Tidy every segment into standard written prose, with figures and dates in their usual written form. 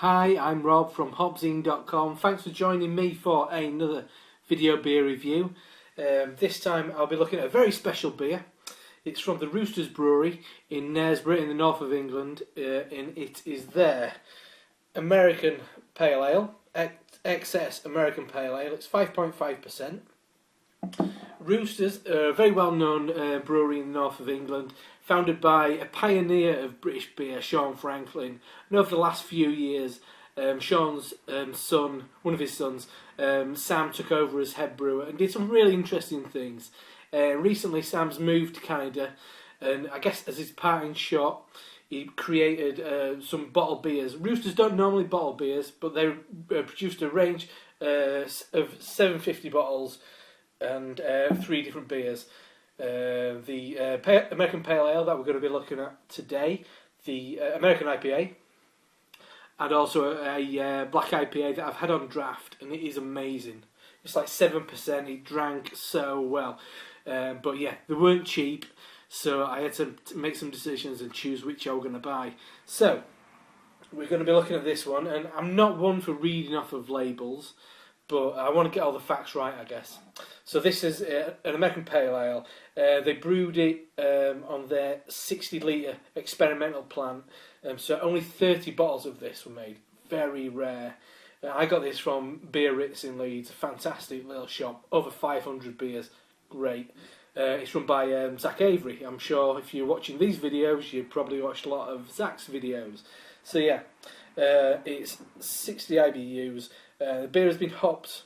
Hi, I'm Rob from HopZine.com. Thanks for joining me for another video beer review. This time I'll be looking at a very special beer. It's from the Roosters brewery in Knaresborough in the north of England, and it is their American Pale Ale, XS American Pale Ale. It's 5.5%. Roosters are a very well-known brewery in the north of England, founded by a pioneer of British beer, Sean Franklin. And over the last few years, Sean's son, one of his sons, Sam, took over as head brewer and did some really interesting things. Recently, Sam's moved to Canada, and I guess as his parting shot, he created some bottled beers. Roosters don't normally bottle beers, but they produced a range of 750 bottles and 3 different beers. The American Pale Ale that we're going to be looking at today, the American IPA, and also a black IPA that I've had on draft, and it is amazing. It's like 7%, it drank so well. But yeah, they weren't cheap, so I had to make some decisions and choose which I was going to buy. So, we're going to be looking at this one, and I'm not one for reading off of labels, but I want to get all the facts right, I guess. So this is an American Pale Ale. They brewed it on their 60-litre experimental plant, so only 30 bottles of this were made. Very rare. I got this from Beer Ritz in Leeds, a fantastic little shop, over 500 beers, great. It's run by Zach Avery. I'm sure if you're watching these videos, you've probably watched a lot of Zach's videos. So yeah, it's 60 IBUs. The beer has been hopped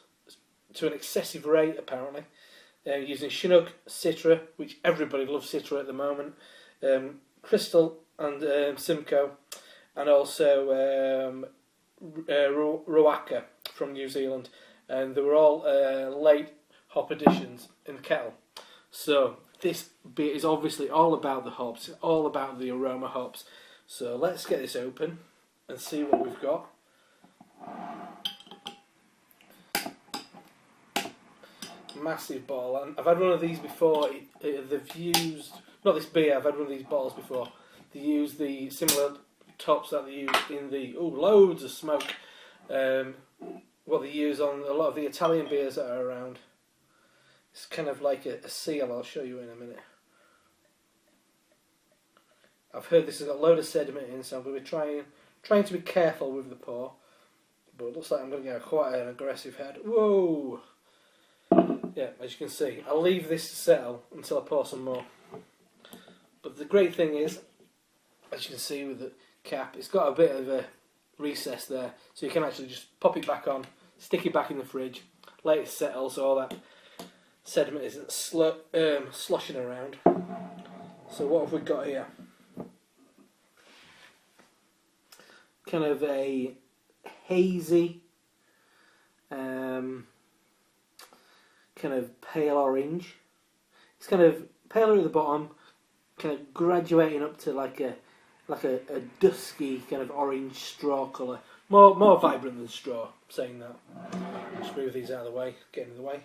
to an excessive rate, apparently, using Chinook, Citra, which everybody loves Citra at the moment, Crystal and Simcoe, and also Roaka from New Zealand. And they were all late hop additions in the kettle. So this beer is obviously all about the hops, all about the aroma hops. So let's get this open and see what we've got. Massive bottle, and I've had one of these before. They've used, not this beer, I've had one of these bottles before. They use the similar tops that they use in the, loads of smoke, what they use on a lot of the Italian beers that are around. It's kind of like a seal, I'll show you in a minute. I've heard this has got a load of sediment in, so I'm going to be trying to be careful with the pour, but it looks like I'm going to get quite an aggressive head. Whoa! Yeah, as you can see, I'll leave this to settle until I pour some more. But the great thing is, as you can see with the cap, it's got a bit of a recess there, so you can actually just pop it back on, stick it back in the fridge, let it settle so all that sediment isn't sloshing around. So what have we got here? Kind of a hazy, kind of pale orange. It's kind of paler at the bottom, kind of graduating up to like a dusky kind of orange straw colour. More vibrant than straw, saying that. Just move these out of the way, get in the way.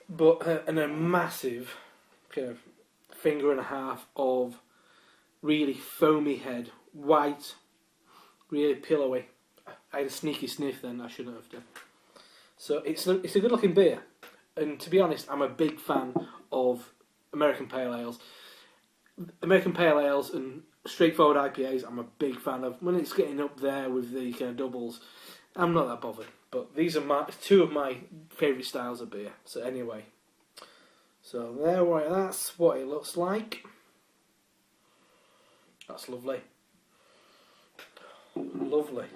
But and a massive kind of finger and a half of really foamy head, white, really pillowy. I had a sneaky sniff then, I shouldn't have done. So it's a good looking beer, and to be honest, I'm a big fan of American Pale Ales. American Pale Ales and straightforward IPAs I'm a big fan of. When it's getting up there with the kind of doubles, I'm not that bothered. But these are 2 of my favourite styles of beer. So anyway, that's what it looks like. That's lovely. Lovely.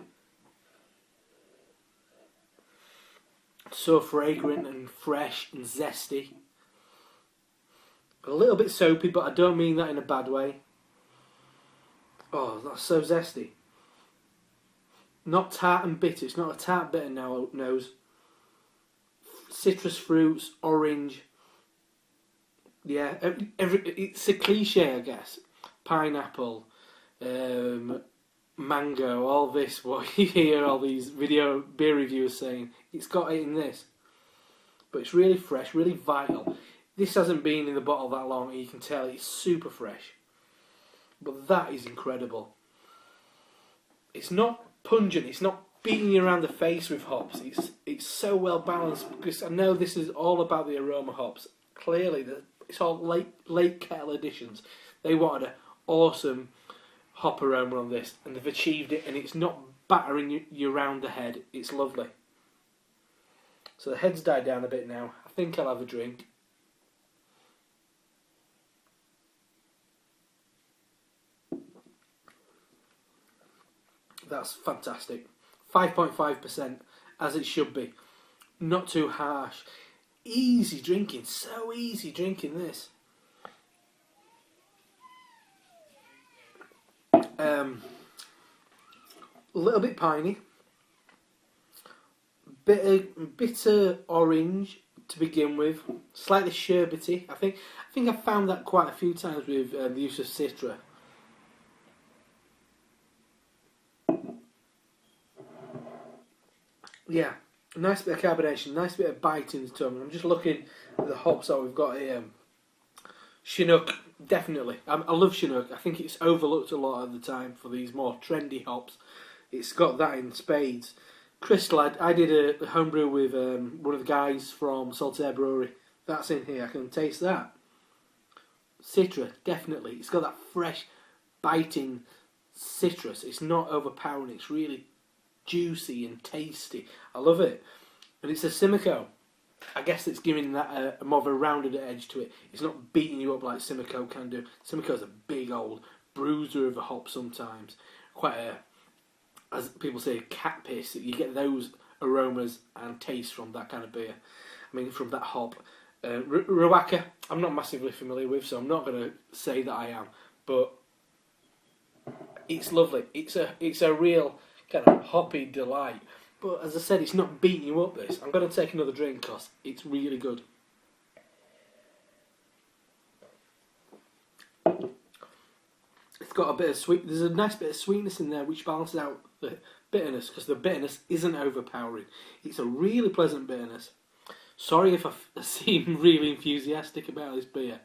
So fragrant and fresh and zesty. A little bit soapy, but I don't mean that in a bad way. Oh, that's so zesty. Not tart and bitter. It's not a tart bitter nose. Citrus fruits, orange. Yeah, it's a cliche, I guess. Pineapple, mango, all this, what you hear all these beer reviewers saying, it's got it in this. But it's really fresh, really vital. This hasn't been in the bottle that long, and you can tell it's super fresh. But that is incredible. It's not pungent. It's not beating you around the face with hops. It's so well balanced, because I know this is all about the aroma hops. Clearly, it's all late kettle additions. They wanted an awesome hop aroma on this, and they've achieved it, and it's not battering you around the head. It's lovely. So the head's died down a bit now. I think I'll have a drink. That's fantastic. 5.5%, as it should be. Not too harsh. Easy drinking. So easy drinking this. A little bit piney. Bitter orange to begin with. Slightly sherbety. I think I've found that quite a few times with the use of Citra. Yeah, nice bit of carbonation, nice bit of bite in the tongue. I'm just looking at the hops that we've got here. Chinook, definitely. I love Chinook. I think it's overlooked a lot of the time for these more trendy hops. It's got that in spades. Crystal, I did a homebrew with one of the guys from Saltaire Brewery. That's in here. I can taste that. Citra, definitely. It's got that fresh, biting citrus. It's not overpowering. It's really juicy and tasty. I love it. And it's a Simcoe. I guess it's giving that a more of a rounded edge to it. It's not beating you up like Simcoe can do. Simcoe's a big old bruiser of a hop sometimes. Quite a, as people say, cat piss. You get those aromas and taste from that kind of beer. I mean, from that hop. Ruaka, I'm not massively familiar with, so I'm not going to say that I am. But it's lovely. It's a real kind of hoppy delight. But as I said, it's not beating you up, this. I'm going to take another drink because it's really good. It's got a bit of sweet. There's a nice bit of sweetness in there which balances out the bitterness, because the bitterness isn't overpowering. It's a really pleasant bitterness. Sorry if I seem really enthusiastic about this beer.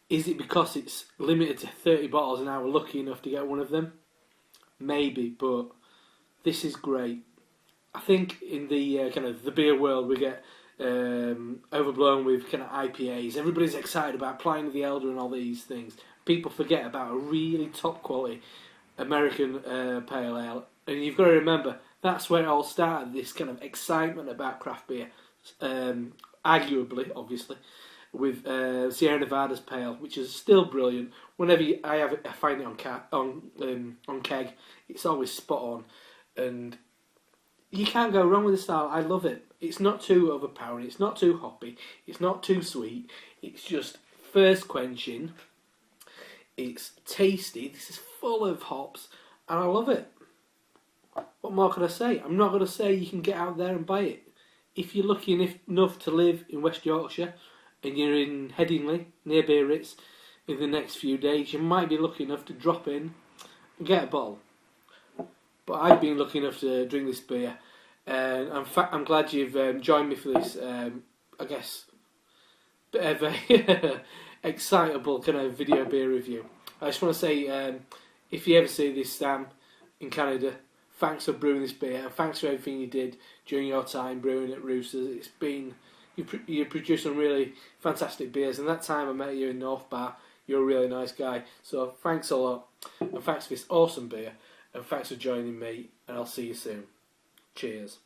Is it because it's limited to 30 bottles and I was lucky enough to get one of them? Maybe, but this is great. I think in the kind of the beer world we get overblown with kind of IPAs. Everybody's excited about Pliny the Elder and all these things. People forget about a really top quality American pale ale. And you've got to remember, that's where it all started, this kind of excitement about craft beer. Arguably, obviously, with Sierra Nevada's pale, which is still brilliant. Whenever I find it on keg, it's always spot on. And you can't go wrong with the style. I love it. It's not too overpowering. It's not too hoppy. It's not too sweet. It's just thirst quenching. It's tasty. This is full of hops, and I love it. What more can I say? I'm not going to say you can get out there and buy it. If you're lucky enough to live in West Yorkshire and you're in Headingley, near Biarritz, in the next few days, you might be lucky enough to drop in and get a bottle. But I've been lucky enough to drink this beer, and I'm glad you've joined me for this, I guess, bit of a excitable kind of video beer review. I just want to say, if you ever see this, Sam, in Canada, thanks for brewing this beer, and thanks for everything you did during your time brewing at Roosters. It's been, you produced some really fantastic beers, and that time I met you in North Bar, you're a really nice guy. So thanks a lot, and thanks for this awesome beer. And thanks for joining me, and I'll see you soon. Cheers.